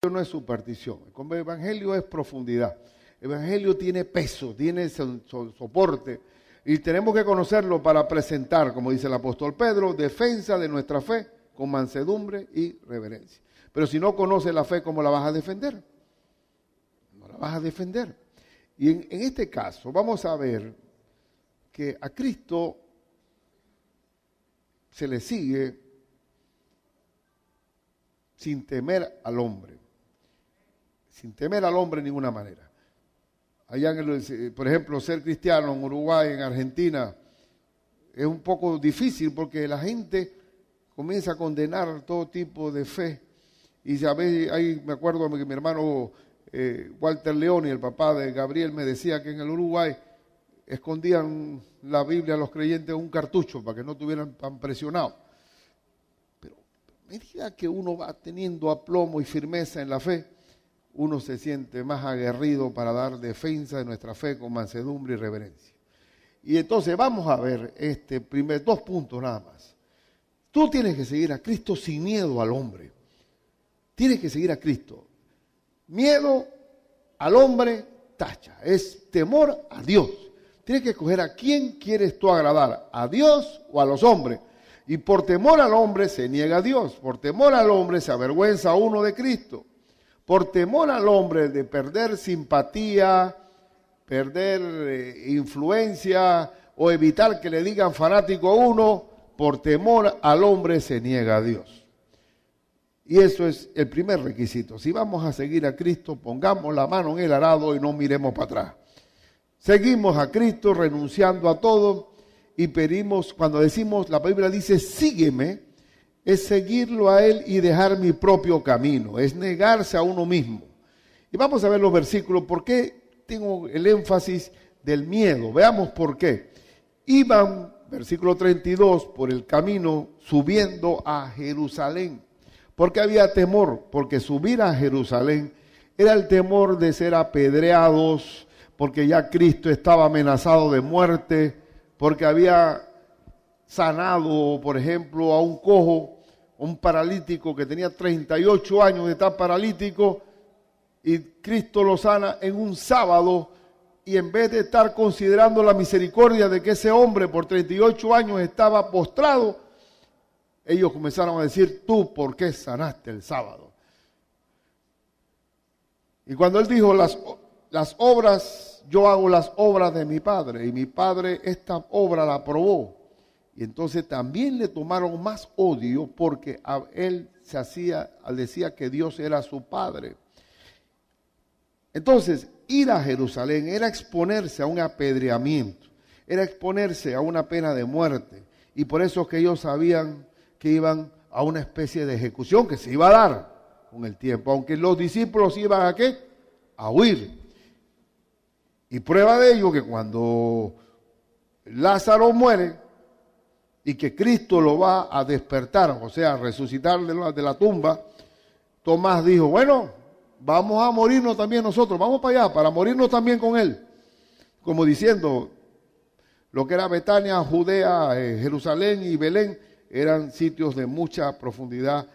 no es superstición, el evangelio es profundidad, el evangelio tiene peso, tiene soporte y tenemos que conocerlo para presentar, como dice el apóstol Pedro, defensa de nuestra fe con mansedumbre y reverencia. Pero si no conoces la fe, ¿cómo la vas a defender? No la vas a defender. Y en este caso vamos a ver que a Cristo se le sigue sin temer al hombre. Sin temer al hombre de ninguna manera. Allá, por ejemplo, ser cristiano en Uruguay, en Argentina, es un poco difícil porque la gente comienza a condenar todo tipo de fe. Y a veces, ahí me acuerdo que mi hermano Walter Leoni, el papá de Gabriel, me decía que en el Uruguay escondían la Biblia a los creyentes en un cartucho para que no estuvieran tan presionados. Pero a medida que uno va teniendo aplomo y firmeza en la fe, uno se siente más aguerrido para dar defensa de nuestra fe con mansedumbre y reverencia. Y entonces vamos a ver dos puntos nada más. Tú tienes que seguir a Cristo sin miedo al hombre. Tienes que seguir a Cristo. Miedo al hombre, tacha. Es temor a Dios. Tienes que escoger a quién quieres tú agradar, a Dios o a los hombres. Y por temor al hombre se niega a Dios. Por temor al hombre se avergüenza uno de Cristo. Por temor al hombre de perder simpatía, perder influencia o evitar que le digan fanático a uno, por temor al hombre se niega a Dios. Y eso es el primer requisito. Si vamos a seguir a Cristo, pongamos la mano en el arado y no miremos para atrás. Seguimos a Cristo renunciando a todo y pedimos, cuando decimos, la Biblia dice, sígueme, es seguirlo a Él y dejar mi propio camino, es negarse a uno mismo. Y vamos a ver los versículos, ¿por qué tengo el énfasis del miedo? Veamos por qué. Iban, versículo 32, por el camino subiendo a Jerusalén. ¿Por qué había temor? Porque subir a Jerusalén era el temor de ser apedreados, porque ya Cristo estaba amenazado de muerte, porque había sanado, por ejemplo, a un cojo, un paralítico que tenía 38 años de estar paralítico, y Cristo lo sana en un sábado, y en vez de estar considerando la misericordia de que ese hombre por 38 años estaba postrado, ellos comenzaron a decir, ¿tú por qué sanaste el sábado? Y cuando él dijo, las obras, yo hago las obras de mi Padre, y mi Padre esta obra la aprobó. Y entonces también le tomaron más odio porque a él decía que Dios era su Padre. Entonces, ir a Jerusalén era exponerse a un apedreamiento, era exponerse a una pena de muerte. Y por eso es que ellos sabían que iban a una especie de ejecución que se iba a dar con el tiempo, aunque los discípulos iban ¿a qué? A huir. Y prueba de ello que cuando Lázaro muere y que Cristo lo va a despertar, o sea, a resucitar de la tumba, Tomás dijo, bueno, vamos a morirnos también nosotros, vamos para allá, para morirnos también con él. Como diciendo, lo que era Betania, Judea, Jerusalén y Belén, eran sitios de mucha profundidad,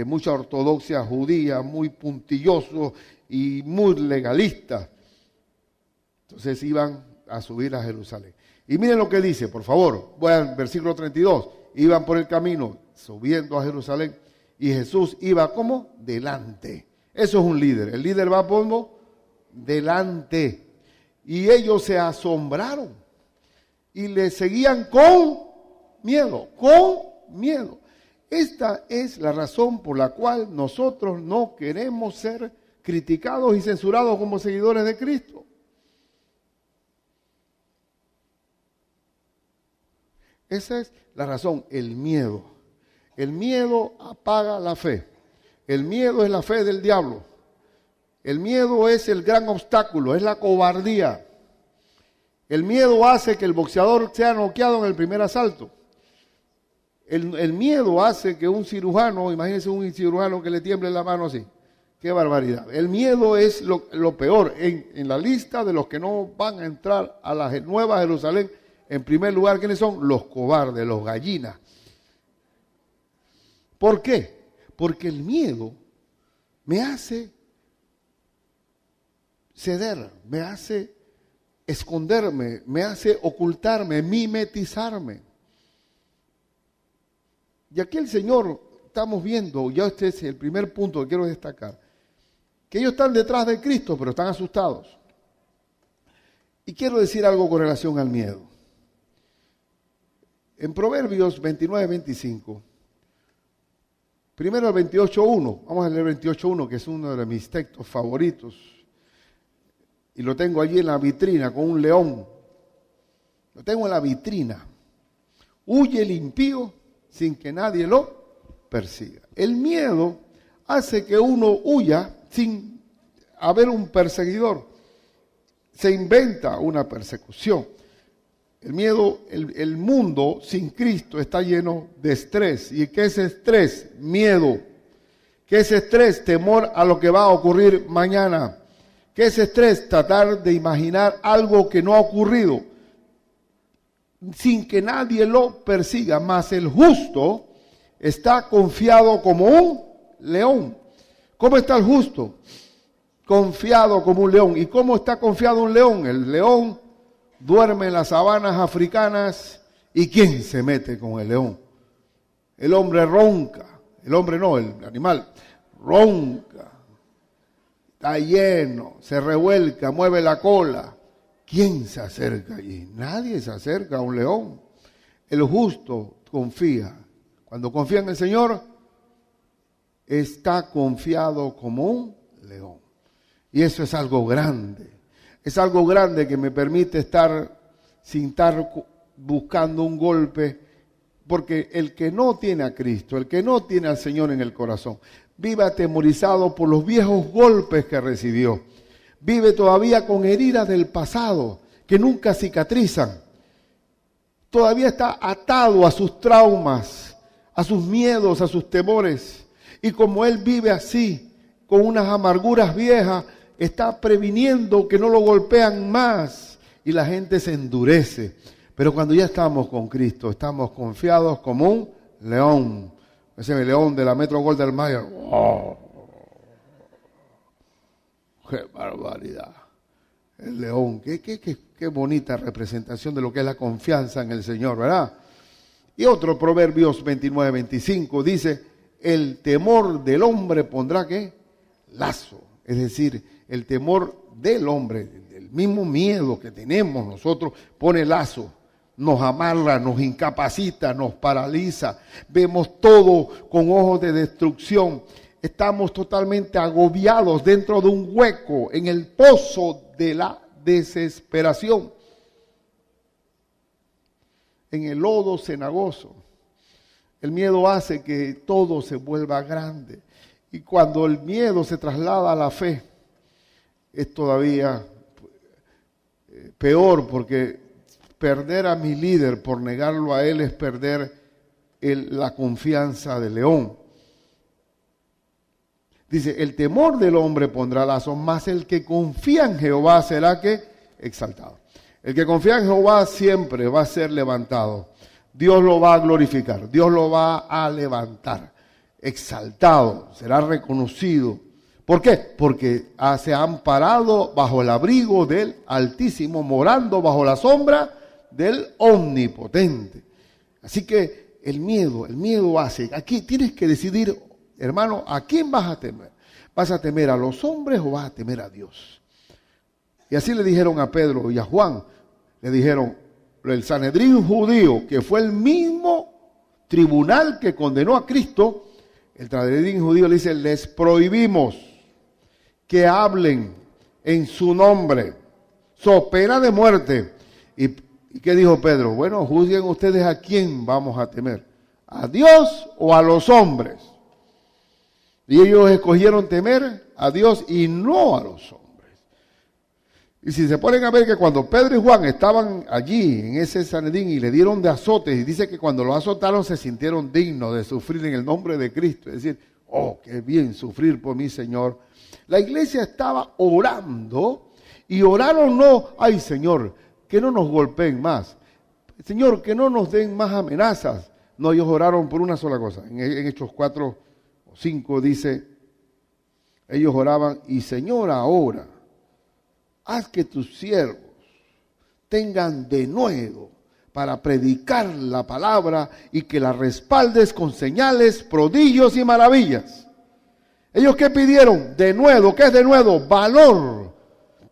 mucha ortodoxia judía, muy puntillosos y muy legalistas. Entonces iban a subir a Jerusalén. Y miren lo que dice, por favor, voy al versículo 32. Iban por el camino subiendo a Jerusalén y Jesús iba como delante. Eso es un líder. El líder va como delante. Y ellos se asombraron y le seguían con miedo, Esta es la razón por la cual nosotros no queremos ser criticados y censurados como seguidores de Cristo. Esa es la razón, el miedo. El miedo apaga la fe. El miedo es la fe del diablo. El miedo es el gran obstáculo, es la cobardía. El miedo hace que el boxeador sea noqueado en el primer asalto. El miedo hace que un cirujano, imagínense un cirujano que le tiemble la mano así. ¡Qué barbaridad! El miedo es lo peor. En la lista de los que no van a entrar a la Nueva Jerusalén, en primer lugar, ¿quiénes son? Los cobardes, los gallinas. ¿Por qué? Porque el miedo me hace ceder, me hace esconderme, me hace ocultarme, mimetizarme. Y aquí el Señor, estamos viendo, ya este es el primer punto que quiero destacar, que ellos están detrás de Cristo, pero están asustados. Y quiero decir algo con relación al miedo. En Proverbios 29-25, primero el 28.1, vamos a leer el 28.1, que es uno de mis textos favoritos, y lo tengo allí en la vitrina con un león. Lo tengo en la vitrina. Huye el impío sin que nadie lo persiga. El miedo hace que uno huya sin haber un perseguidor. Se inventa una persecución. El miedo, el mundo sin Cristo está lleno de estrés. ¿Y qué es estrés? Miedo. ¿Qué es estrés? Temor a lo que va a ocurrir mañana. ¿Qué es estrés? Tratar de imaginar algo que no ha ocurrido sin que nadie lo persiga. Mas el justo está confiado como un león. ¿Cómo está el justo? Confiado como un león. ¿Y cómo está confiado un león? El león duerme en las sabanas africanas. ¿Y quién se mete con el león? El hombre ronca. El hombre no, el animal ronca. Está lleno, se revuelca, mueve la cola. ¿Quién se acerca allí? Nadie se acerca a un león. El justo confía. Cuando confía en el Señor, está confiado como un león. Y eso es algo grande. Es algo grande que me permite estar sin estar buscando un golpe. Porque el que no tiene a Cristo, el que no tiene al Señor en el corazón, vive atemorizado por los viejos golpes que recibió. Vive todavía con heridas del pasado que nunca cicatrizan. Todavía está atado a sus traumas, a sus miedos, a sus temores. Y como él vive así, con unas amarguras viejas, está previniendo que no lo golpean más. Y la gente se endurece. Pero cuando ya estamos con Cristo, estamos confiados como un león. Ese león de la Metro Goldwyn Mayer. ¡Oh! ¡Qué barbaridad! El león. Qué bonita representación de lo que es la confianza en el Señor, ¿verdad? Y otro, Proverbios 29-25, dice, el temor del hombre pondrá, ¿qué? Lazo. Es decir, el temor del hombre, el mismo miedo que tenemos nosotros, pone lazo. Nos amarra, nos incapacita, nos paraliza. Vemos todo con ojos de destrucción. Estamos totalmente agobiados dentro de un hueco, en el pozo de la desesperación. En el lodo cenagoso. El miedo hace que todo se vuelva grande. Y cuando el miedo se traslada a la fe, es todavía peor, porque perder a mi líder por negarlo a él es perder la confianza del león. Dice, el temor del hombre pondrá lazo, mas el que confía en Jehová será que exaltado. El que confía en Jehová siempre va a ser levantado. Dios lo va a glorificar, Dios lo va a levantar. Exaltado, será reconocido. ¿Por qué? Porque se han parado bajo el abrigo del Altísimo, morando bajo la sombra del Omnipotente. Así que el miedo hace. Aquí tienes que decidir, hermano, ¿a quién vas a temer? ¿Vas a temer a los hombres o vas a temer a Dios? Y así le dijeron a Pedro y a Juan, le dijeron, el Sanedrín judío, que fue el mismo tribunal que condenó a Cristo, el Sanedrín judío le dice, les prohibimos que hablen en su nombre, so pena de muerte. ¿Y qué dijo Pedro? Bueno, juzguen ustedes a quién vamos a temer, ¿a Dios o a los hombres? Y ellos escogieron temer a Dios y no a los hombres. Y si se ponen a ver que cuando Pedro y Juan estaban allí en ese Sanedrín y le dieron de azotes, y dice que cuando los azotaron se sintieron dignos de sufrir en el nombre de Cristo, es decir, oh, qué bien sufrir por mi Señor. La iglesia estaba orando y oraron no, ay Señor, que no nos golpeen más. Señor, que no nos den más amenazas. No, ellos oraron por una sola cosa. En Hechos 4 o 5 dice, ellos oraban y Señor ahora, haz que tus siervos tengan denuedo para predicar la palabra y que la respaldes con señales, prodigios y maravillas. ¿Ellos qué pidieron? Denuedo. ¿Qué es denuedo? Valor.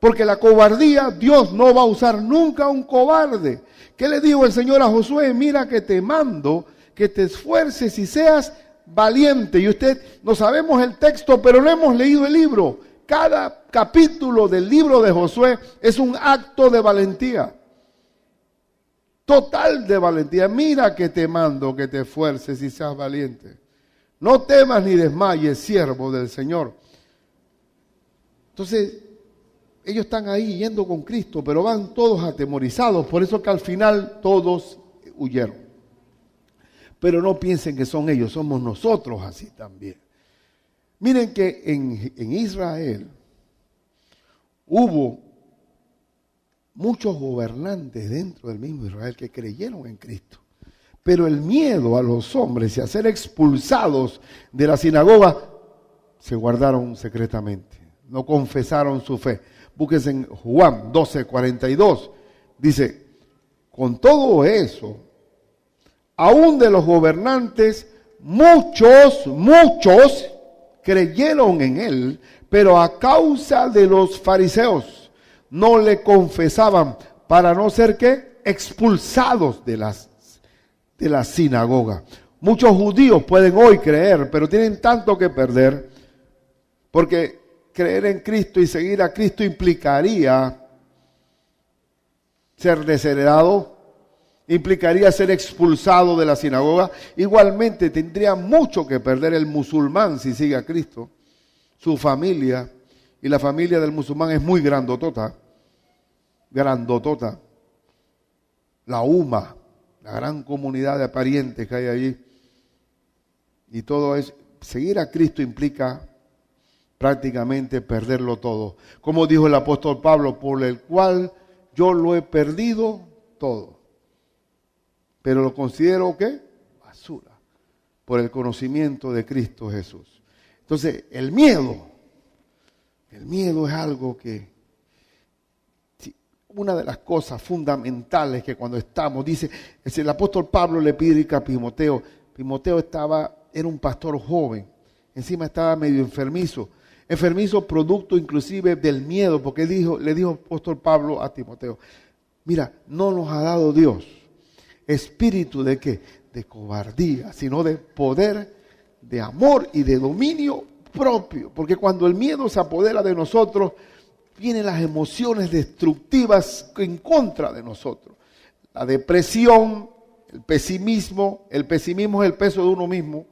Porque la cobardía, Dios no va a usar nunca a un cobarde. ¿Qué le dijo el Señor a Josué? Mira que te mando que te esfuerces y seas valiente. Y usted, no sabemos el texto, pero no hemos leído el libro. Cada capítulo del libro de Josué es un acto de valentía. Total de valentía. Mira que te mando que te esfuerces y seas valiente. No temas ni desmayes, siervo del Señor. Entonces, ellos están ahí yendo con Cristo, pero van todos atemorizados. Por eso que al final todos huyeron. Pero no piensen que son ellos, somos nosotros así también. Miren que en Israel hubo muchos gobernantes dentro del mismo Israel que creyeron en Cristo. Pero el miedo a los hombres y a ser expulsados de la sinagoga se guardaron secretamente. No confesaron su fe. Búsquense en Juan 12:42. Dice, con todo eso, aún de los gobernantes, muchos creyeron en él, pero a causa de los fariseos no le confesaban para no ser ¿qué? Expulsados de la sinagoga. Muchos judíos pueden hoy creer, pero tienen tanto que perder, porque creer en Cristo y seguir a Cristo implicaría ser desheredado, implicaría ser expulsado de la sinagoga. Igualmente tendría mucho que perder el musulmán si sigue a Cristo. Su familia, y la familia del musulmán es muy grandotota. La UMA, la gran comunidad de parientes que hay allí. Y todo es, seguir a Cristo implica prácticamente perderlo todo. Como dijo el apóstol Pablo, por el cual yo lo he perdido todo. Pero lo considero, ¿qué? Basura. Por el conocimiento de Cristo Jesús. Entonces, el miedo es algo que, una de las cosas fundamentales que cuando estamos, dice, el apóstol Pablo le pide a Timoteo, era un pastor joven, encima estaba medio enfermizo producto inclusive del miedo, porque le dijo el apóstol Pablo a Timoteo, mira, no nos ha dado Dios espíritu de ¿qué? De cobardía, sino de poder, de amor y de dominio propio. Porque cuando el miedo se apodera de nosotros, vienen las emociones destructivas en contra de nosotros. La depresión, el pesimismo es el peso de uno mismo.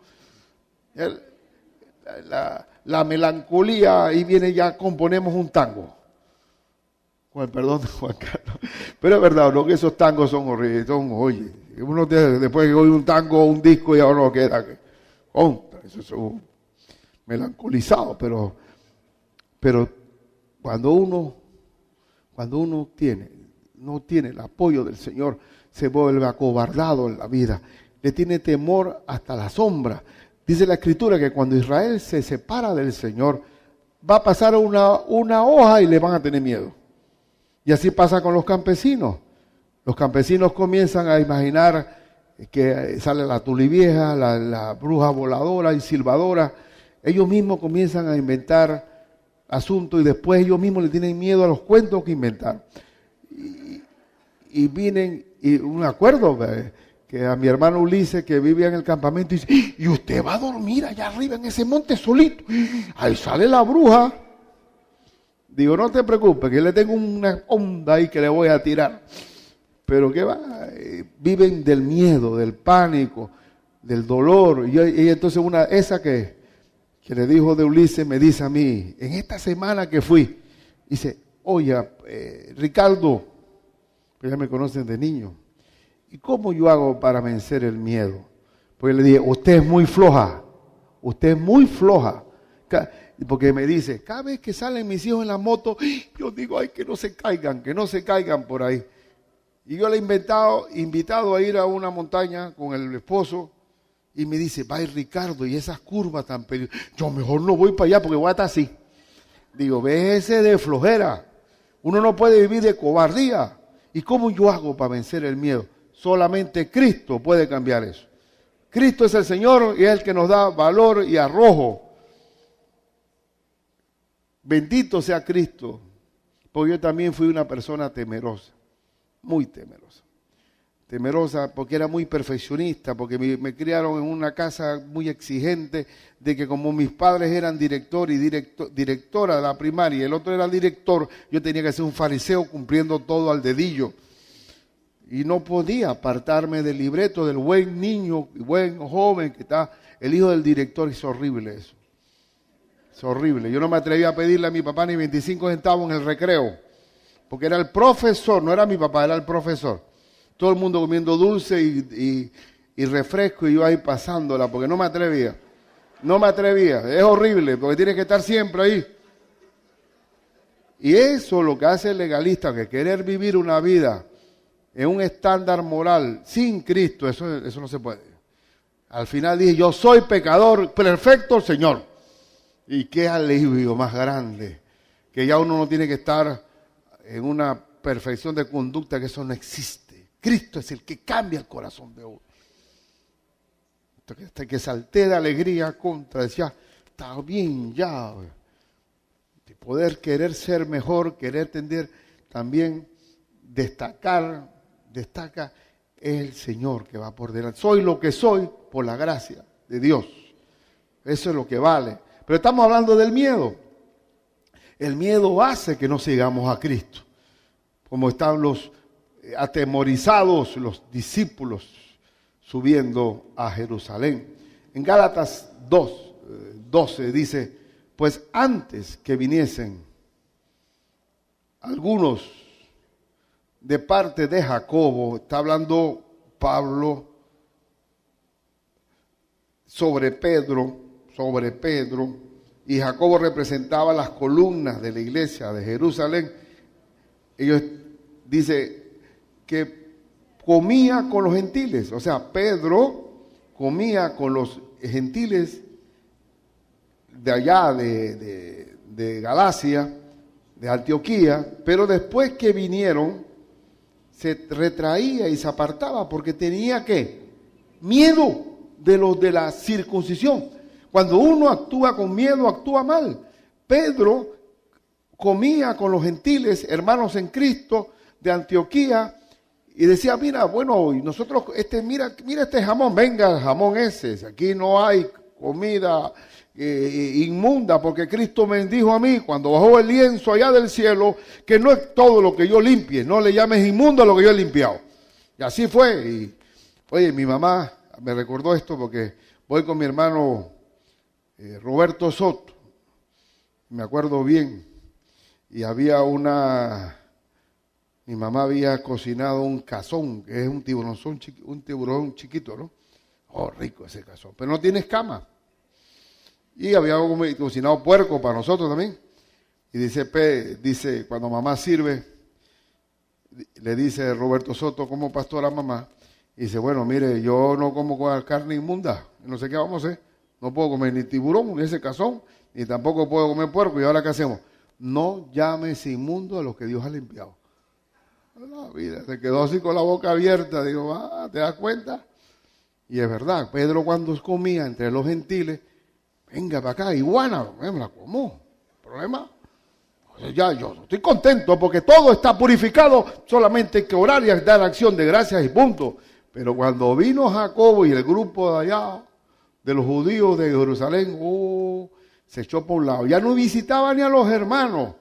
La melancolía, ahí viene ya, componemos un tango. Con el perdón de Juan Carlos. Pero es verdad, ¿no? Que esos tangos son horribles. Oye, uno después que oye un tango o un disco ya uno queda contra. Eso es un melancolizado. Pero cuando uno no tiene el apoyo del Señor, se vuelve acobardado en la vida. Le tiene temor hasta la sombra. Dice la Escritura que cuando Israel se separa del Señor, va a pasar una hoja y le van a tener miedo. Y así pasa con los campesinos. Los campesinos comienzan a imaginar que sale la tulivieja, la bruja voladora y silbadora. Ellos mismos comienzan a inventar asuntos y después ellos mismos le tienen miedo a los cuentos que inventan. Y vienen, y un acuerdo que a mi hermano Ulises, que vivía en el campamento, dice, y usted va a dormir allá arriba en ese monte solito. Ahí sale la bruja. Digo, no te preocupes, que le tengo una onda ahí que le voy a tirar. Pero ¿qué va? Viven del miedo, del pánico, del dolor. Y entonces esa que le dijo de Ulises me dice a mí, en esta semana que fui, dice, oye, Ricardo, que ya me conocen de niño, ¿y cómo yo hago para vencer el miedo? Porque le dije, usted es muy floja. Porque me dice, cada vez que salen mis hijos en la moto, yo digo, ay, que no se caigan por ahí. Y yo le he invitado a ir a una montaña con el esposo, y me dice, va Ricardo, y esas curvas tan peligrosas, yo mejor no voy para allá porque voy a estar así. Digo, ves ese de flojera, Uno no puede vivir de cobardía. ¿Y cómo yo hago para vencer el miedo? Solamente Cristo puede cambiar eso. Cristo es el Señor y es el que nos da valor y arrojo. Bendito sea Cristo, porque yo también fui una persona temerosa, muy temerosa. Temerosa porque era muy perfeccionista, porque me criaron en una casa muy exigente, de que como mis padres eran director y directora de la primaria, y el otro era director, yo tenía que ser un fariseo cumpliendo todo al dedillo. Y no podía apartarme del libreto del buen niño, buen joven que está, el hijo del director. Es horrible eso. Es horrible. Yo no me atrevía a pedirle a mi papá ni 25 centavos en el recreo, porque era el profesor, no era mi papá, era el profesor. Todo el mundo comiendo dulce y refresco y yo ahí pasándola, porque no me atrevía. No me atrevía. Es horrible, porque tienes que estar siempre ahí. Y eso lo que hace el legalista, que querer vivir una vida en un estándar moral sin Cristo, eso no se puede. Al final dije, yo soy pecador, perfecto Señor. Y qué alivio más grande, que ya uno no tiene que estar en una perfección de conducta, que eso no existe. Cristo es el que cambia el corazón de uno. Hasta que salté de alegría contra, decía, está bien ya. De poder querer ser mejor, querer tender también, destaca, es el Señor que va por delante. Soy lo que soy por la gracia de Dios. Eso es lo que vale. Pero estamos hablando del miedo. El miedo hace que no sigamos a Cristo. Como están los atemorizados los discípulos subiendo a Jerusalén. En Gálatas 2:12 dice, pues antes que viniesen algunos de parte de Jacobo, está hablando Pablo sobre Pedro, y Jacobo representaba las columnas de la iglesia de Jerusalén. Ellos dice que comía con los gentiles, o sea, Pedro comía con los gentiles de allá de Galacia, de Antioquía, pero después que vinieron se retraía y se apartaba porque tenía ¿qué? Miedo de los de la circuncisión. Cuando uno actúa con miedo, actúa mal. Pedro comía con los gentiles, hermanos en Cristo, de Antioquía, y decía, mira, bueno, y nosotros, mira este jamón, venga el jamón ese, aquí no hay comida inmunda, porque Cristo me dijo a mí, cuando bajó el lienzo allá del cielo, que no es todo lo que yo limpie, no le llames inmundo a lo que yo he limpiado. Y así fue. Y, oye, mi mamá me recordó esto porque voy con mi hermano Roberto Soto, me acuerdo bien, y había mi mamá había cocinado un cazón, que es un tiburón chiquito, ¿no? Oh, rico ese cazón, pero no tiene escamas. Y había cocinado puerco para nosotros también. Y dice, cuando mamá sirve, le dice Roberto Soto como pastor a mamá, y dice, bueno, mire, yo no como carne inmunda, no sé qué vamos a hacer, no puedo comer ni tiburón, ni ese cazón, ni tampoco puedo comer puerco, ¿y ahora qué hacemos? No llames inmundo a los que Dios ha limpiado. La vida, se quedó así con la boca abierta, digo, ¿te das cuenta? Y es verdad, Pedro cuando comía entre los gentiles, venga para acá, iguana, me la como, ¿problema? Ya, yo estoy contento porque todo está purificado, solamente hay que orar y dar acción de gracias y punto. Pero cuando vino Jacobo y el grupo de allá, de los judíos de Jerusalén, se echó por un lado. Ya no visitaba ni a los hermanos,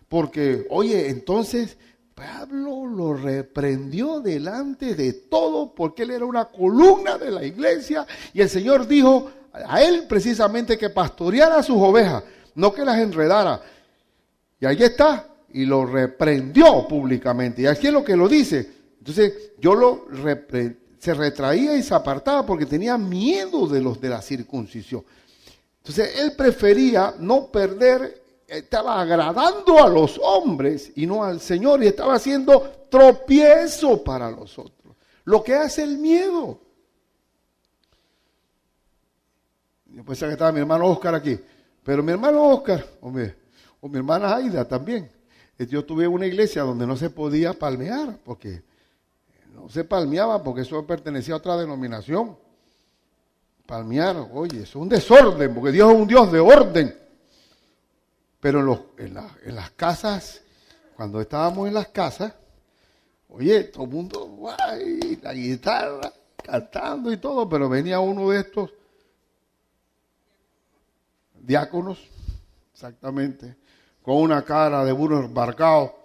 porque, oye, entonces Pablo lo reprendió delante de todo, porque él era una columna de la iglesia, y el Señor dijo a él precisamente que pastoreara a sus ovejas, no que las enredara. Y ahí está, y lo reprendió públicamente. Y aquí es lo que lo dice. Entonces, se retraía y se apartaba porque tenía miedo de los de la circuncisión. Entonces, él prefería no perder, estaba agradando a los hombres y no al Señor, y estaba haciendo tropiezo para los otros. Lo que hace el miedo. Yo pensaba que estaba mi hermano Oscar aquí, pero mi hermano Oscar, o mi hermana Aida también, Yo estuve en una iglesia donde no se podía palmear, porque no se palmeaba, porque eso pertenecía a otra denominación. Palmear, oye, eso es un desorden, porque Dios es un Dios de orden. Pero en las casas, cuando estábamos en las casas, oye, todo el mundo, guay, la guitarra, cantando y todo, pero venía uno de estos diáconos, exactamente, con una cara de burro embarcado.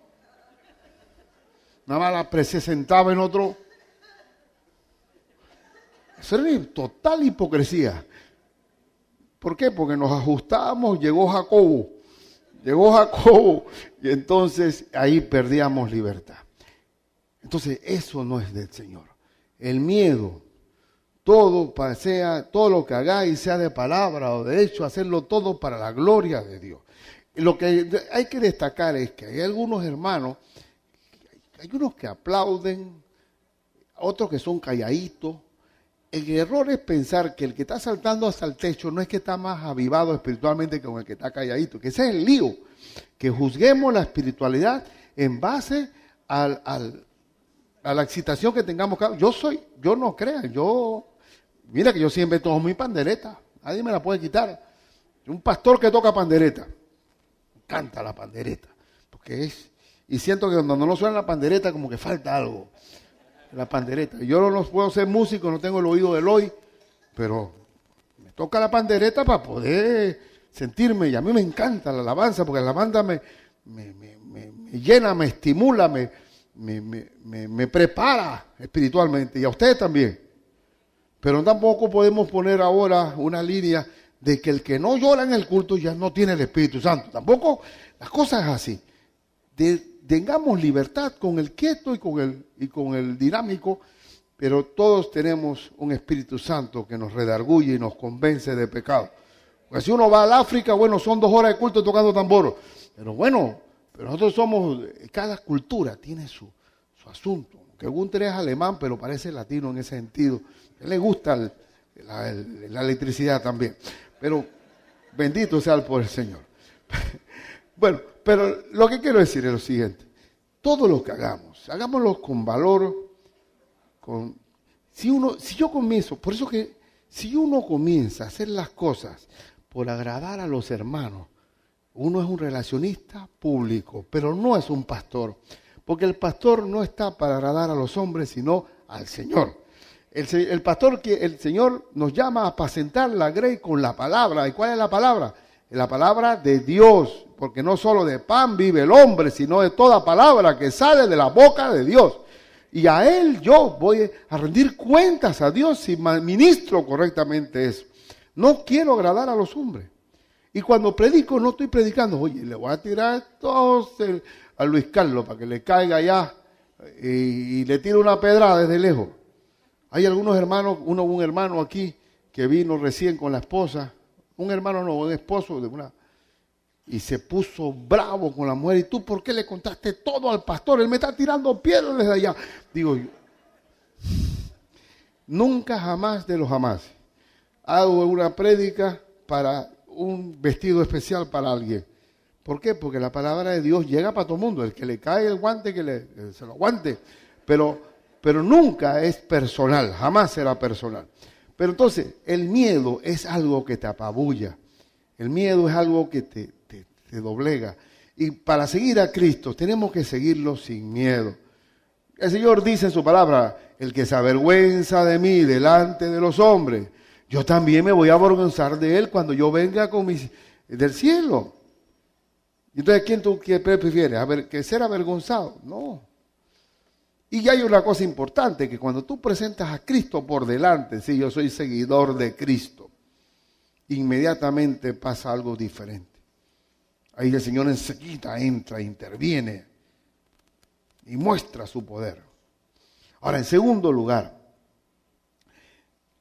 Nada más se sentaba en otro. Eso era total hipocresía. ¿Por qué? Porque nos ajustábamos, llegó Jacobo, y entonces ahí perdíamos libertad. Entonces eso no es del Señor. El miedo, todo lo que hagáis, sea de palabra o de hecho, hacerlo todo para la gloria de Dios. Lo que hay que destacar es que hay algunos hermanos, hay unos que aplauden, otros que son calladitos. El error es pensar que el que está saltando hasta el techo no es que está más avivado espiritualmente que el que está calladito, que ese es el lío, que juzguemos la espiritualidad en base a la excitación que tengamos. Yo no crean, mira que yo siempre toco mi pandereta, nadie me la puede quitar. Un pastor que toca pandereta, canta la pandereta, y siento que cuando no suena la pandereta como que falta algo. La pandereta. Yo no puedo ser músico, no tengo el oído del hoy, pero me toca la pandereta para poder sentirme, y a mí me encanta la alabanza, porque la alabanza me llena, me estimula, me prepara espiritualmente, y a ustedes también. Pero tampoco podemos poner ahora una línea de que el que no llora en el culto ya no tiene el Espíritu Santo. Tampoco las cosas así. Tengamos libertad con el quieto y con el dinámico, pero todos tenemos un Espíritu Santo que nos redarguye y nos convence de pecado. Porque si uno va al África, bueno, son 2 horas de culto tocando tambor. Pero nosotros cada cultura tiene su asunto. Que Gunther es alemán, pero parece latino en ese sentido. A él le gusta la electricidad también. Pero bendito sea el poder del Señor. Bueno, pero lo que quiero decir es lo siguiente. Todo lo que hagámoslo con valor. Si yo comienzo, por eso que si uno comienza a hacer las cosas por agradar a los hermanos, uno es un relacionista público, pero no es un pastor. Porque el pastor no está para agradar a los hombres, sino al Señor. El pastor, el Señor nos llama a apacentar la grey con la palabra. ¿Y cuál es la palabra? La palabra de Dios, porque no solo de pan vive el hombre, sino de toda palabra que sale de la boca de Dios. Y a Él yo voy a rendir cuentas a Dios si ministro correctamente eso. No quiero agradar a los hombres. Y cuando predico, no estoy predicando, oye, le voy a tirar entonces a Luis Carlos para que le caiga allá y le tiro una pedrada desde lejos. Hay algunos hermanos, un hermano aquí que vino recién con la esposa, un esposo de una, y se puso bravo con la mujer. ¿Y tú por qué le contaste todo al pastor? Él me está tirando piedras desde allá. Digo yo, nunca jamás de los jamás hago una prédica para un vestido especial para alguien. ¿Por qué? Porque la palabra de Dios llega para todo el mundo. El que le cae el guante, que se lo aguante. Pero nunca es personal, jamás será personal. Pero entonces, el miedo es algo que te apabulla. El miedo es algo que te doblega. Y para seguir a Cristo, tenemos que seguirlo sin miedo. El Señor dice en su palabra, el que se avergüenza de mí delante de los hombres, yo también me voy a avergonzar de él cuando yo venga del cielo. Entonces, ¿qué prefieres? ¿Que ser avergonzado? No. Y hay una cosa importante, que cuando tú presentas a Cristo por delante, si yo soy seguidor de Cristo, inmediatamente pasa algo diferente. Ahí el Señor enseguida entra, interviene y muestra su poder. Ahora, en segundo lugar,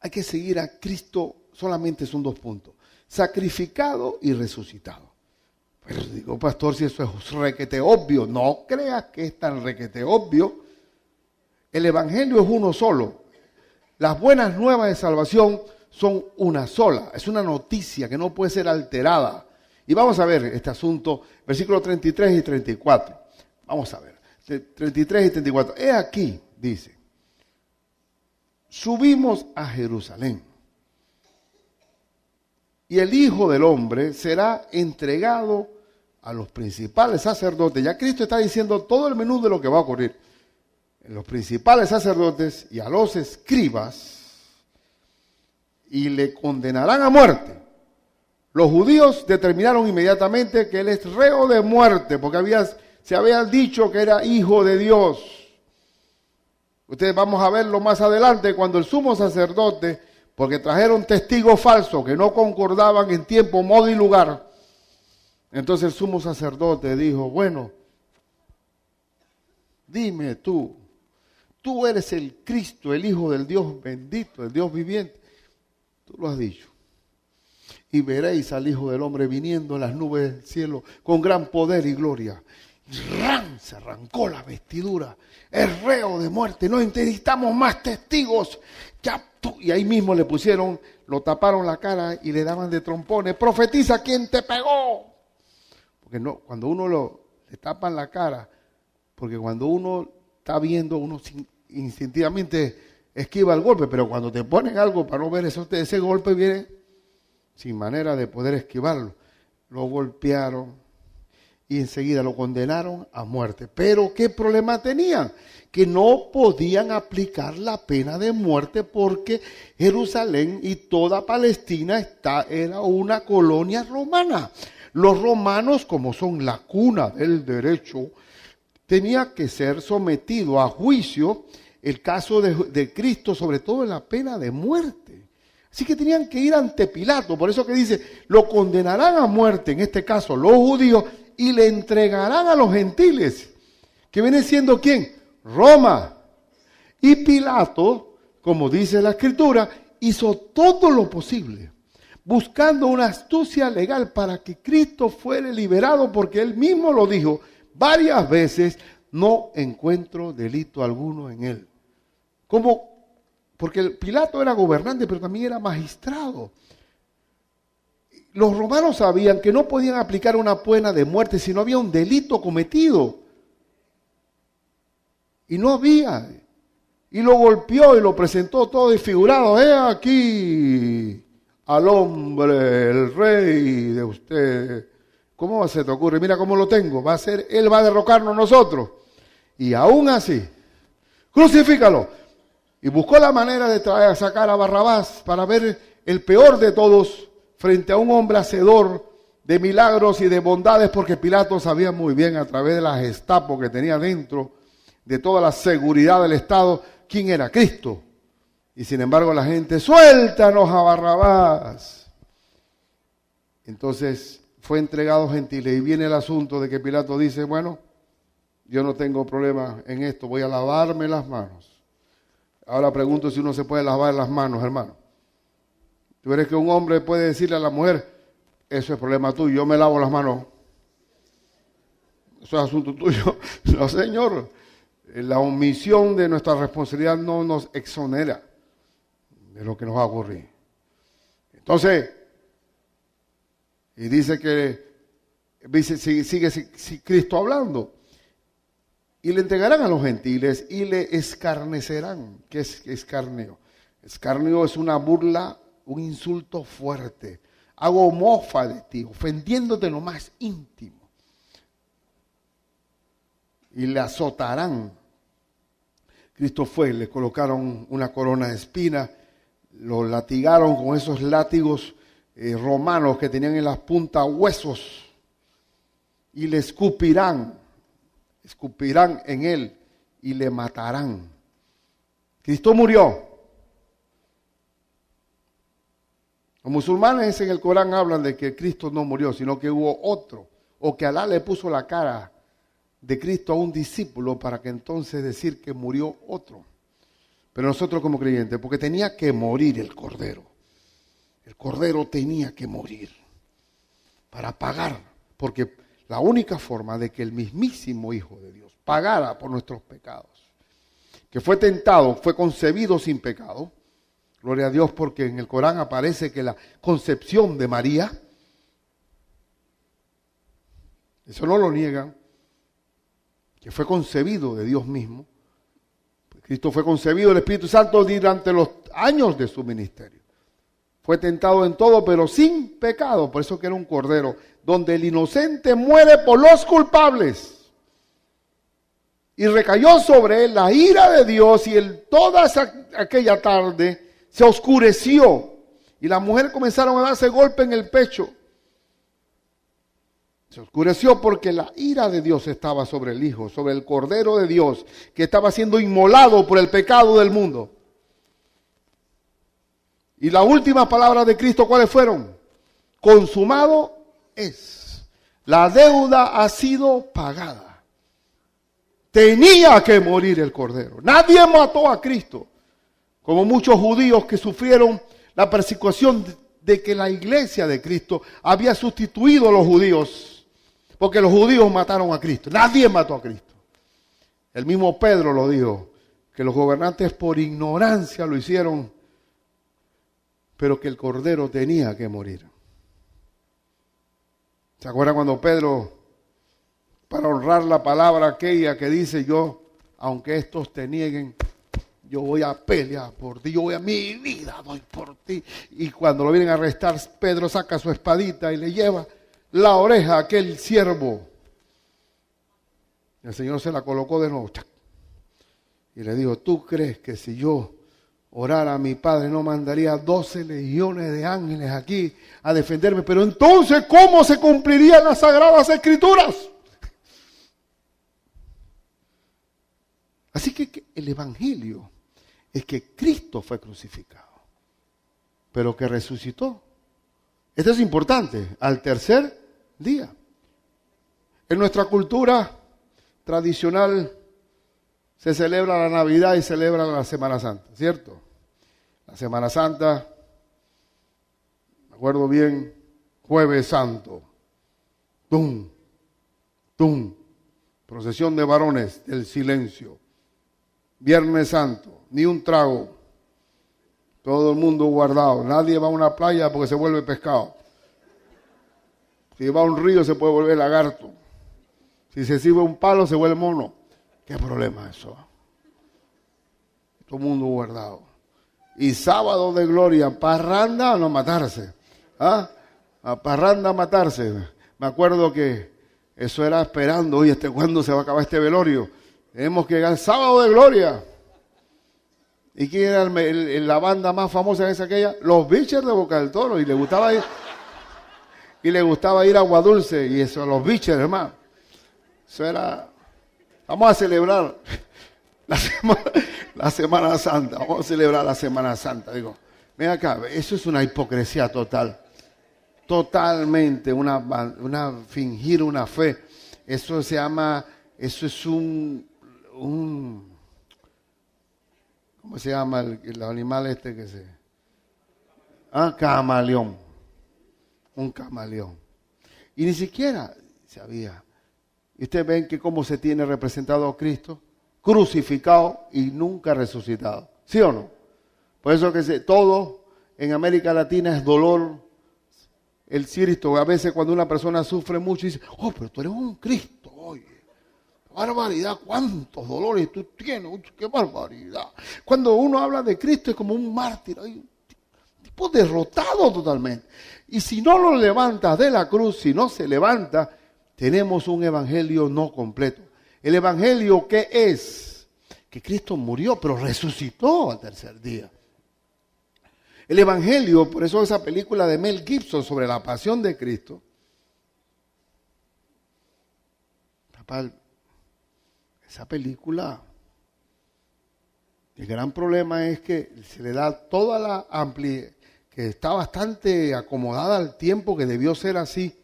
hay que seguir a Cristo, solamente son 2 puntos, sacrificado y resucitado. Pero digo, pastor, si eso es requete obvio, no creas que es tan requete obvio. El evangelio es uno solo. Las buenas nuevas de salvación son una sola. Es una noticia que no puede ser alterada. Y vamos a ver este asunto, versículos 33 y 34. Vamos a ver, 33 y 34. He aquí, dice, subimos a Jerusalén y el Hijo del Hombre será entregado a los principales sacerdotes. Ya Cristo está diciendo todo el menú de lo que va a ocurrir. Los principales sacerdotes y a los escribas, y le condenarán a muerte. Los judíos determinaron inmediatamente que él es reo de muerte, porque se había dicho que era hijo de Dios. Ustedes vamos a verlo más adelante cuando el sumo sacerdote, porque trajeron testigos falsos que no concordaban en tiempo, modo y lugar. Entonces el sumo sacerdote dijo, bueno, dime tú eres el Cristo, el Hijo del Dios bendito, el Dios viviente. Tú lo has dicho. Y veréis al Hijo del Hombre viniendo en las nubes del cielo con gran poder y gloria. Y ¡ran! Se arrancó la vestidura. Es reo de muerte. No necesitamos más testigos. Y ahí mismo le pusieron, lo taparon la cara y le daban de trompones. Profetiza quién te pegó. Porque no, cuando uno le tapan la cara, porque cuando uno está viendo, uno instintivamente esquiva el golpe, pero cuando te ponen algo para no ver ese golpe viene sin manera de poder esquivarlo. Lo golpearon y enseguida lo condenaron a muerte. Pero ¿qué problema tenían? Que no podían aplicar la pena de muerte porque Jerusalén y toda Palestina era una colonia romana. Los romanos, como son la cuna del derecho, tenía que ser sometido a juicio el caso de Cristo, sobre todo en la pena de muerte. Así que tenían que ir ante Pilato, por eso que dice, lo condenarán a muerte, en este caso los judíos, y le entregarán a los gentiles, que viene siendo ¿quién? Roma. Y Pilato, como dice la Escritura, hizo todo lo posible, buscando una astucia legal para que Cristo fuera liberado, porque él mismo lo dijo varias veces, no encuentro delito alguno en él. ¿Cómo? Porque Pilato era gobernante, pero también era magistrado. Los romanos sabían que no podían aplicar una pena de muerte si no había un delito cometido. Y no había. Y lo golpeó y lo presentó todo desfigurado. He aquí al hombre, el rey de usted. ¿Cómo se te ocurre? Mira cómo lo tengo. Él va a derrocarnos nosotros. Y aún así, crucifícalo. Y buscó la manera de sacar a Barrabás para ver el peor de todos frente a un hombre hacedor de milagros y de bondades, porque Pilato sabía muy bien a través de la Gestapo que tenía dentro, de toda la seguridad del Estado, quién era Cristo. Y sin embargo la gente, suéltanos a Barrabás. Entonces fue entregado a gentiles y viene el asunto de que Pilato dice, bueno, yo no tengo problema en esto, voy a lavarme las manos. Ahora pregunto si uno se puede lavar las manos, hermano. ¿Tú crees que un hombre puede decirle a la mujer, eso es problema tuyo, yo me lavo las manos? Eso es asunto tuyo. No, señor. La omisión de nuestra responsabilidad no nos exonera de lo que nos va a ocurrir. Entonces, y dice que, sigue Cristo hablando. Y le entregarán a los gentiles y le escarnecerán. ¿Qué es escarnio? Escarnio es una burla, un insulto fuerte. Hago mofa de ti, ofendiéndote en lo más íntimo. Y le azotarán. Cristo fue, le colocaron una corona de espinas, lo latigaron con esos látigos romanos que tenían en las puntas huesos. Y le escupirán en él y le matarán. Cristo murió. Los musulmanes en el Corán hablan de que Cristo no murió, sino que hubo otro, o que Alá le puso la cara de Cristo a un discípulo para que entonces decir que murió otro. Pero nosotros como creyentes, porque tenía que morir el Cordero tenía que morir para pagar, porque la única forma de que el mismísimo Hijo de Dios pagara por nuestros pecados, que fue tentado, fue concebido sin pecado, gloria a Dios, porque en el Corán aparece que la concepción de María, eso no lo niegan, que fue concebido de Dios mismo. Cristo fue concebido del Espíritu Santo durante los años de su ministerio. Fue tentado en todo, pero sin pecado. Por eso que era un cordero, donde el inocente muere por los culpables. Y recayó sobre él la ira de Dios, y toda aquella tarde se oscureció. Y las mujeres comenzaron a darse golpe en el pecho. Se oscureció porque la ira de Dios estaba sobre el Hijo, sobre el Cordero de Dios, que estaba siendo inmolado por el pecado del mundo. Y las últimas palabras de Cristo, ¿cuáles fueron? Consumado es. La deuda ha sido pagada. Tenía que morir el Cordero. Nadie mató a Cristo. Como muchos judíos que sufrieron la persecución de que la iglesia de Cristo había sustituido a los judíos. Porque los judíos mataron a Cristo. Nadie mató a Cristo. El mismo Pedro lo dijo, que los gobernantes por ignorancia lo hicieron, pero que el Cordero tenía que morir. ¿Se acuerdan cuando Pedro, para honrar la palabra aquella que dice yo, aunque estos te nieguen, yo voy a pelear por ti, yo voy a mi vida doy por ti? Y cuando lo vienen a arrestar, Pedro saca su espadita y le lleva la oreja a aquel siervo. El Señor se la colocó de nuevo. Y le dijo, ¿tú crees que si yo orara a mi Padre no mandaría 12 legiones de ángeles aquí a defenderme? Pero entonces, ¿cómo se cumplirían las Sagradas Escrituras? Así que el Evangelio es que Cristo fue crucificado, pero que resucitó. Esto es importante, al tercer día. En nuestra cultura tradicional se celebra la Navidad y celebra la Semana Santa, ¿cierto? La Semana Santa, me acuerdo bien, Jueves Santo, tum, tum, procesión de varones del silencio. Viernes Santo, ni un trago, todo el mundo guardado, nadie va a una playa porque se vuelve pescado. Si va a un río se puede volver lagarto. Si se sirve un palo se vuelve mono. ¿Qué problema es eso? Todo el mundo guardado. Y sábado de gloria, parranda a no matarse. ¿Ah? A parranda a matarse. Me acuerdo que eso era esperando, oye, ¿cuándo se va a acabar este velorio? Tenemos que llegar sábado de gloria. ¿Y quién era la banda más famosa en esa aquella? Los Bichers de Boca del Toro. Y le gustaba ir a Agua Dulce. Y eso, los Bichers, hermano. Eso era... Vamos a celebrar la Semana Santa. Vamos a celebrar la Semana Santa. Digo, ven acá, eso es una hipocresía total. Totalmente, fingir una fe. Eso se llama, eso es ¿cómo se llama el animal este que se? Camaleón. Un camaleón. Y ni siquiera sabía. Y ustedes ven que cómo se tiene representado a Cristo, crucificado y nunca resucitado. ¿Sí o no? Por eso que todo en América Latina es dolor. El Cristo, a veces cuando una persona sufre mucho, dice, oh, pero tú eres un Cristo, oye. Barbaridad, cuántos dolores tú tienes, qué barbaridad. Cuando uno habla de Cristo es como un mártir, un tipo derrotado totalmente. Y si no lo levantas de la cruz, si no se levanta, tenemos un evangelio no completo. El evangelio, ¿qué es? Que Cristo murió, pero resucitó al tercer día. El evangelio, por eso esa película de Mel Gibson sobre la pasión de Cristo, papá, esa película, el gran problema es que se le da toda la amplitud, que está bastante acomodada al tiempo que debió ser así,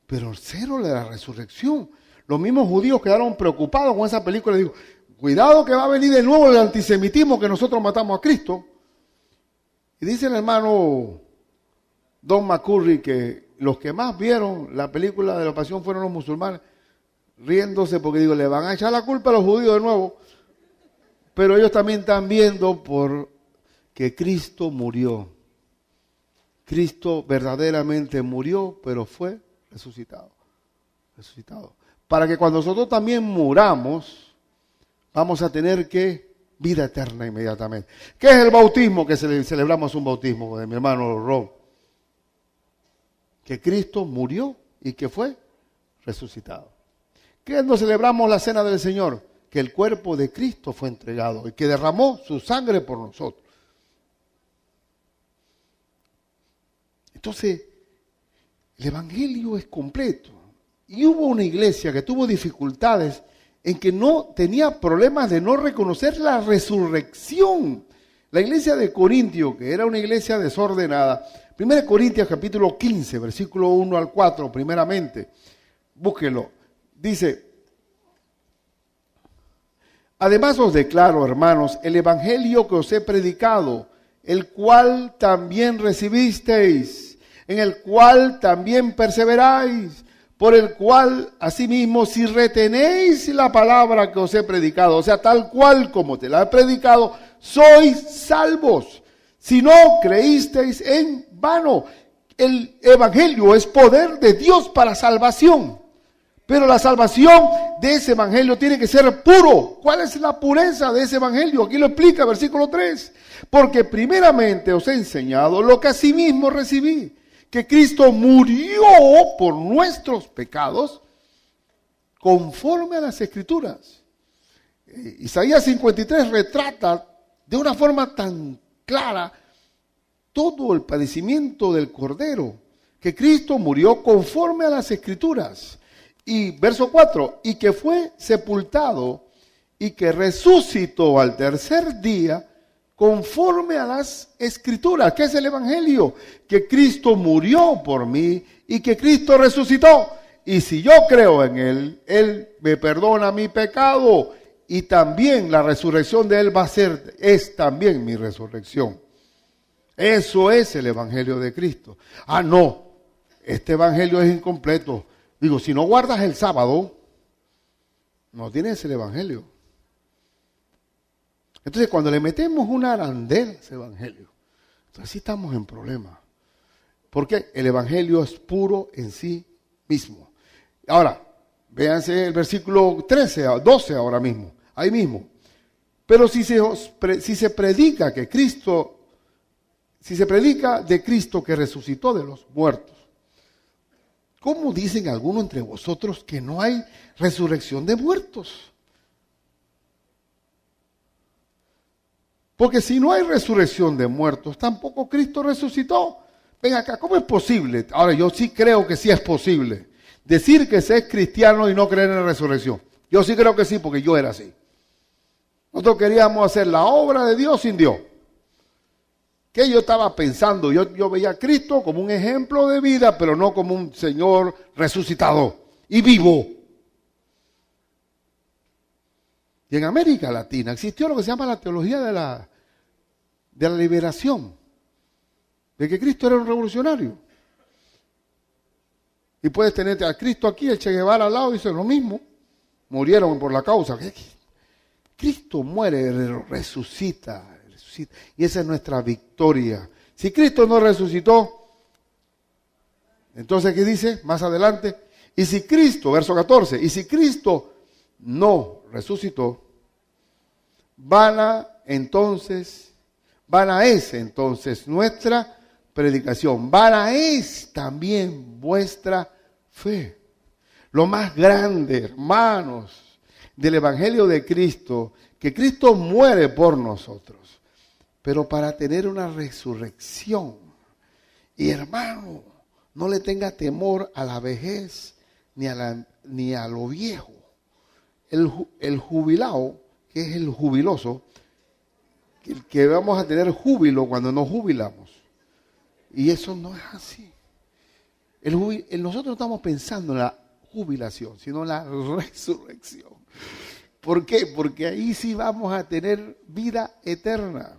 pero cero de la resurrección. Los mismos judíos quedaron preocupados con esa película. Digo, cuidado que va a venir de nuevo el antisemitismo que nosotros matamos a Cristo. Y dice el hermano Don McCurry que los que más vieron la película de la pasión fueron los musulmanes, riéndose porque digo, le van a echar la culpa a los judíos de nuevo, pero ellos también están viendo por que Cristo murió. Cristo verdaderamente murió, pero fue resucitado. para que cuando nosotros también muramos, vamos a tener que vida eterna inmediatamente. ¿Qué es el bautismo? Que celebramos un bautismo de mi hermano Rob. Que Cristo murió y que fue resucitado. ¿Qué es? Nos celebramos la cena del Señor? Que el cuerpo de Cristo fue entregado y que derramó su sangre por nosotros. Entonces, el Evangelio es completo. Y hubo una iglesia que tuvo dificultades en que no tenía problemas de no reconocer la resurrección. La iglesia de Corintio, que era una iglesia desordenada, 1 Corintios capítulo 15, versículo 1 al 4, primeramente, búsquelo, dice: además os declaro, hermanos, el evangelio que os he predicado, el cual también recibisteis, en el cual también perseveráis, por el cual, asimismo, si retenéis la palabra que os he predicado, o sea, tal cual como te la he predicado, sois salvos. Si no creísteis en vano. El evangelio es poder de Dios para salvación. Pero la salvación de ese evangelio tiene que ser puro. ¿Cuál es la pureza de ese evangelio? Aquí lo explica, versículo 3. Porque primeramente os he enseñado lo que asimismo recibí, que Cristo murió por nuestros pecados conforme a las Escrituras. Isaías 53 retrata de una forma tan clara todo el padecimiento del Cordero, que Cristo murió conforme a las Escrituras. Y verso 4, y que fue sepultado y que resucitó al tercer día conforme a las Escrituras. ¿Qué es el Evangelio? Que Cristo murió por mí y que Cristo resucitó. Y si yo creo en Él me perdona mi pecado. Y también la resurrección de Él es también mi resurrección. Eso es el Evangelio de Cristo. Ah, no, este Evangelio es incompleto. Digo, si no guardas el sábado, no tienes el Evangelio. Entonces, cuando le metemos una arandela a ese Evangelio, entonces sí estamos en problemas. Porque el Evangelio es puro en sí mismo. Ahora, véanse el versículo 13, 12 ahora mismo, ahí mismo. Pero si se predica de Cristo que resucitó de los muertos, ¿cómo dicen algunos entre vosotros que no hay resurrección de muertos? Porque si no hay resurrección de muertos, tampoco Cristo resucitó. Ven acá, ¿cómo es posible? Ahora, yo sí creo que sí es posible decir que se es cristiano y no creer en la resurrección. Yo sí creo que sí, porque yo era así. Nosotros queríamos hacer la obra de Dios sin Dios. ¿Qué yo estaba pensando? Yo veía a Cristo como un ejemplo de vida, pero no como un Señor resucitado y vivo. Y en América Latina existió lo que se llama la teología de la liberación, de que Cristo era un revolucionario. Y puedes tener a Cristo aquí, el Che Guevara al lado, dice lo mismo. Murieron por la causa. Cristo muere, resucita. Y esa es nuestra victoria. Si Cristo no resucitó, entonces ¿qué dice más adelante? Y si Cristo, verso 14, y si Cristo no resucitó, vana es entonces nuestra predicación, vana es también vuestra fe. Lo más grande, hermanos, del Evangelio de Cristo, que Cristo muere por nosotros, pero para tener una resurrección. Y hermano, no le tenga temor a la vejez ni a lo viejo. El jubilado, que es el jubiloso, que vamos a tener júbilo cuando nos jubilamos. Y eso no es así. Nosotros estamos pensando en la jubilación, sino en la resurrección. ¿Por qué? Porque ahí sí vamos a tener vida eterna.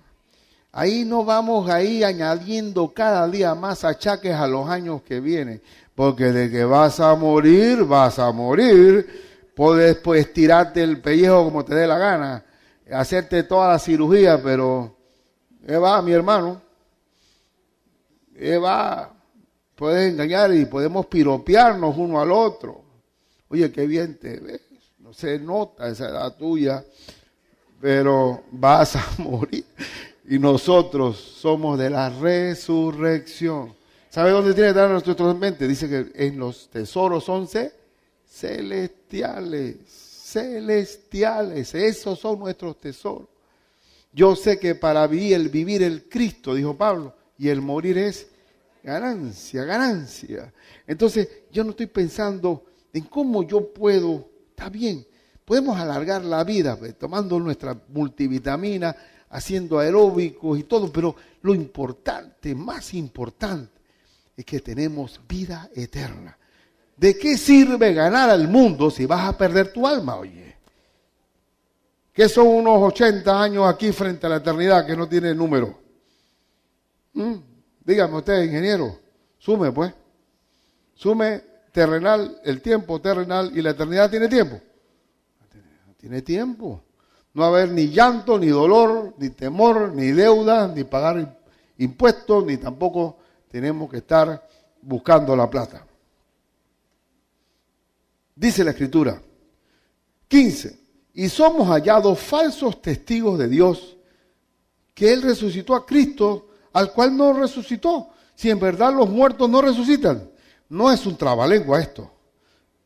Ahí no vamos ahí añadiendo cada día más achaques a los años que vienen. Porque de que vas a morir, vas a morir. Puedes pues tirarte el pellejo como te dé la gana, hacerte toda la cirugía, pero va, mi hermano, va, puedes engañar y podemos piropearnos uno al otro. Oye, qué bien te ves, no se nota esa edad tuya, pero vas a morir. Y nosotros somos de la resurrección. ¿Sabe dónde tiene que estar nuestra mente? Dice que en los tesoros 11 celestiales, celestiales, esos son nuestros tesoros. Yo sé que para mí el vivir el Cristo, dijo Pablo, y el morir es ganancia, ganancia. Entonces yo no estoy pensando en cómo yo puedo, está bien, podemos alargar la vida pues, tomando nuestra multivitamina, haciendo aeróbicos y todo, pero lo importante, más importante, es que tenemos vida eterna. ¿De qué sirve ganar al mundo si vas a perder tu alma, oye? ¿Qué son unos 80 años aquí frente a la eternidad que no tiene número? Dígame usted, ingeniero, sume pues. Sume terrenal, el tiempo terrenal y la eternidad tiene tiempo. No tiene tiempo. No va a haber ni llanto, ni dolor, ni temor, ni deuda, ni pagar impuestos, ni tampoco tenemos que estar buscando la plata. Dice la Escritura, 15, y somos hallados falsos testigos de Dios, que Él resucitó a Cristo, al cual no resucitó. Si en verdad los muertos no resucitan. No es un trabalengua esto.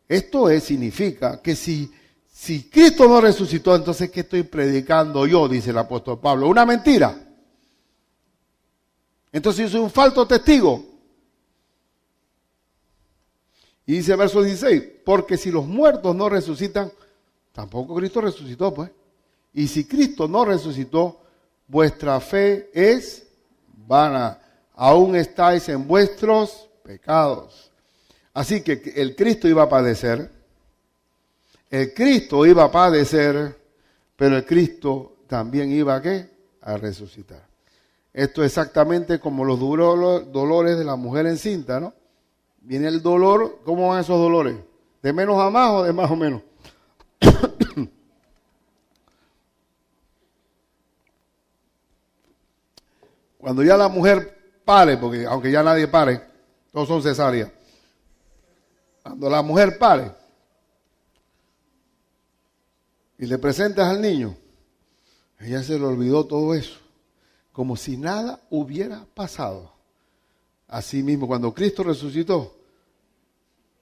Esto significa que si Cristo no resucitó, entonces ¿qué estoy predicando yo? Dice el apóstol Pablo. Una mentira. Entonces yo soy un falso testigo. Y dice el verso 16, porque si los muertos no resucitan, tampoco Cristo resucitó, pues. Y si Cristo no resucitó, vuestra fe es vana. Aún estáis en vuestros pecados. Así que el Cristo iba a padecer. El Cristo iba a padecer, pero el Cristo también iba a ¿qué? A resucitar. Esto es exactamente como los dolores de la mujer encinta, ¿no? Viene el dolor, ¿cómo van esos dolores? ¿De menos a más o de más o menos? Cuando ya la mujer pare, porque aunque ya nadie pare, todos son cesáreas. Cuando la mujer pare y le presentas al niño, ella se le olvidó todo eso, como si nada hubiera pasado. Así mismo, cuando Cristo resucitó,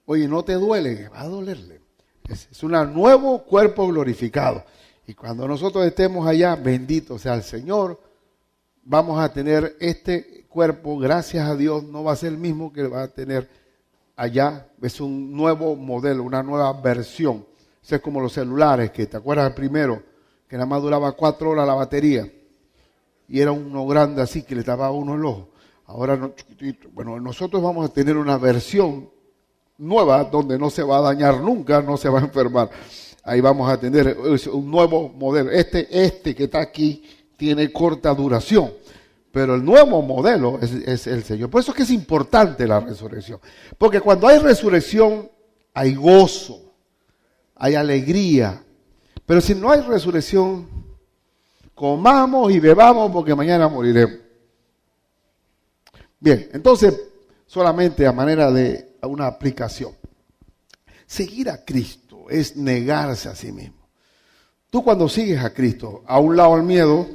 oye, no te duele, va a dolerle. Es un nuevo cuerpo glorificado. Y cuando nosotros estemos allá, bendito sea el Señor, vamos a tener este cuerpo, gracias a Dios, no va a ser el mismo que va a tener allá. Es un nuevo modelo, una nueva versión. Eso es como los celulares, que te acuerdas primero, que nada más duraba 4 horas la batería. Y era uno grande así, que le tapaba uno el ojo. Ahora no, chiquitito. Bueno, nosotros vamos a tener una versión nueva donde no se va a dañar nunca, no se va a enfermar. Ahí vamos a tener un nuevo modelo. Este que está aquí tiene corta duración, pero el nuevo modelo es el Señor. Por eso es que es importante la resurrección. Porque cuando hay resurrección, hay gozo, hay alegría. Pero si no hay resurrección, comamos y bebamos porque mañana moriremos. Bien, entonces, solamente a manera de una aplicación. Seguir a Cristo es negarse a sí mismo. Tú cuando sigues a Cristo, a un lado el miedo,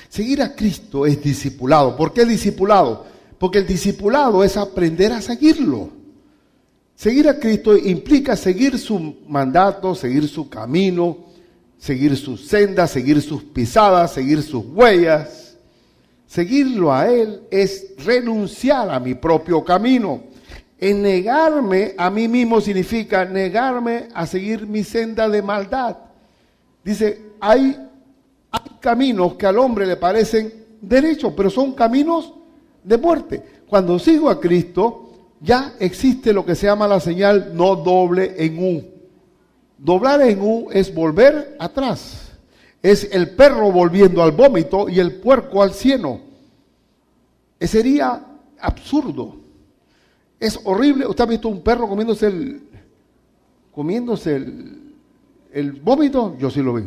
seguir a Cristo es discipulado. ¿Por qué discipulado? Porque el discipulado es aprender a seguirlo. Seguir a Cristo implica seguir su mandato, seguir su camino, seguir sus sendas, seguir sus pisadas, seguir sus huellas. Seguirlo a Él es renunciar a mi propio camino. En negarme a mí mismo significa negarme a seguir mi senda de maldad. Dice, hay caminos que al hombre le parecen derechos, pero son caminos de muerte. Cuando sigo a Cristo, ya existe lo que se llama la señal no doble en U. Doblar en U es volver atrás. Es el perro volviendo al vómito y el puerco al cieno. Sería absurdo. Es horrible. ¿Usted ha visto un perro comiéndose el vómito? Yo sí lo vi.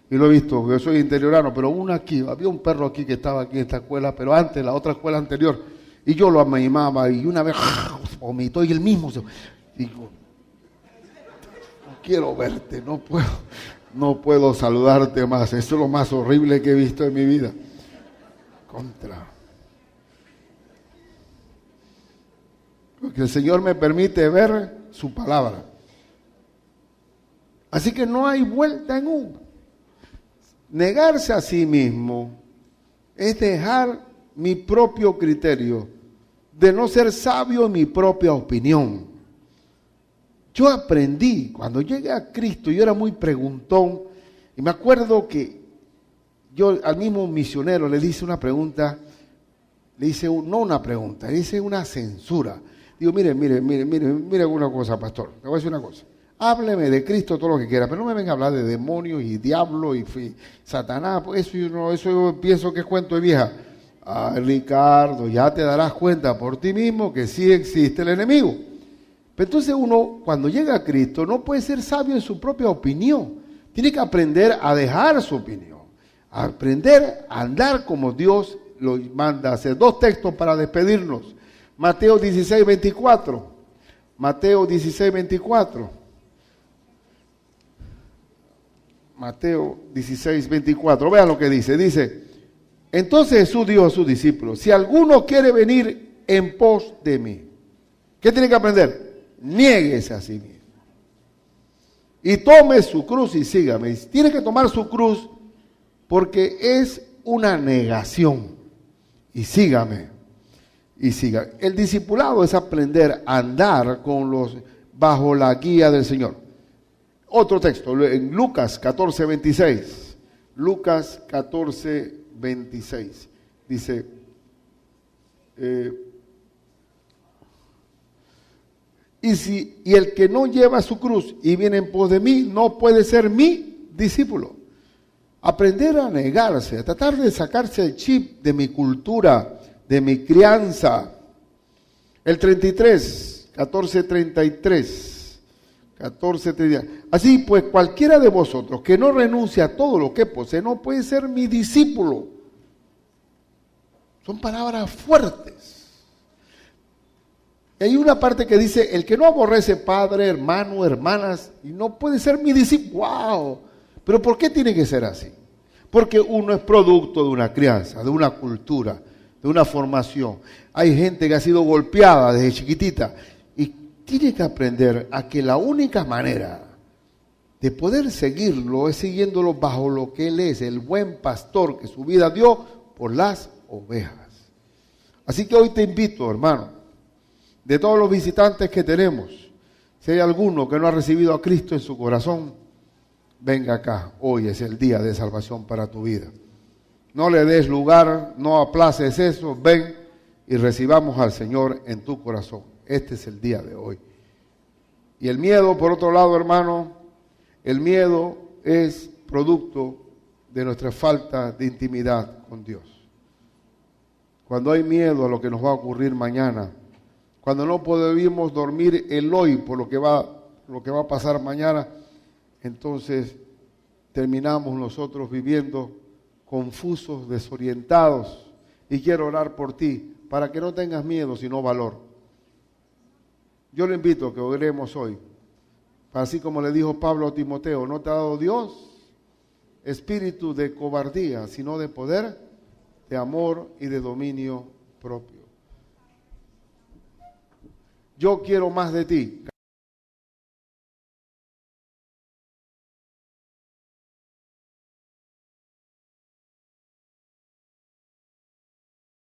Y lo he visto, yo soy interiorano, pero había un perro aquí que estaba aquí en esta escuela, pero antes, la otra escuela anterior, y yo lo amimaba y una vez vomitó y él mismo se... Digo, quiero verte, no puedo saludarte más. Eso es lo más horrible que he visto en mi vida. Porque el Señor me permite ver su palabra. Así que no hay vuelta en U. Negarse a sí mismo es dejar mi propio criterio, de no ser sabio en mi propia opinión. Yo aprendí, cuando llegué a Cristo, yo era muy preguntón, y me acuerdo que yo al mismo misionero le hice una pregunta, no una pregunta, le hice una censura. Digo, mire una cosa, pastor, le voy a decir una cosa. Hábleme de Cristo todo lo que quiera, pero no me venga a hablar de demonios y diablos y Satanás, pues eso yo pienso que es cuento de vieja. Ricardo, ya te darás cuenta por ti mismo que sí existe el enemigo. Pero entonces uno, cuando llega a Cristo, no puede ser sabio en su propia opinión. Tiene que aprender a dejar su opinión, a aprender a andar como Dios lo manda a hacer. 2 textos para despedirnos. Mateo 16:24. Mateo 16:24. Mateo 16:24. Vean lo que dice. Dice, entonces Jesús dijo a sus discípulos, si alguno quiere venir en pos de mí, ¿qué tiene que aprender? Niéguese a sí mismo. Y tome su cruz y sígame. Tiene que tomar su cruz porque es una negación. Y sígame. Y siga. El discipulado es aprender a andar bajo la guía del Señor. Otro texto, en Lucas 14:26. Lucas 14:26. Dice, y el que no lleva su cruz y viene en pos de mí, no puede ser mi discípulo. Aprender a negarse, a tratar de sacarse el chip de mi cultura, de mi crianza. El 33, 14:33. 14:33. Así pues, cualquiera de vosotros que no renuncie a todo lo que posee, no puede ser mi discípulo. Son palabras fuertes. Y hay una parte que dice, el que no aborrece padre, hermano, hermanas, y no puede ser mi discípulo. ¡Wow! Pero ¿por qué tiene que ser así? Porque uno es producto de una crianza, de una cultura, de una formación. Hay gente que ha sido golpeada desde chiquitita y tiene que aprender a que la única manera de poder seguirlo es siguiéndolo bajo lo que Él es, el buen pastor que su vida dio por las ovejas. Así que hoy te invito, hermano, de todos los visitantes que tenemos, si hay alguno que no ha recibido a Cristo en su corazón, venga acá, hoy es el día de salvación para tu vida. No le des lugar, no aplaces eso, ven y recibamos al Señor en tu corazón. Este es el día de hoy. Y el miedo, por otro lado, hermano, el miedo es producto de nuestra falta de intimidad con Dios. Cuando hay miedo a lo que nos va a ocurrir mañana, cuando no podemos dormir el hoy por lo que va a pasar mañana, entonces terminamos nosotros viviendo confusos, desorientados. Y quiero orar por ti, para que no tengas miedo, sino valor. Yo le invito a que oremos hoy. Así como le dijo Pablo a Timoteo, no te ha dado Dios espíritu de cobardía, sino de poder, de amor y de dominio propio. Yo quiero más de ti.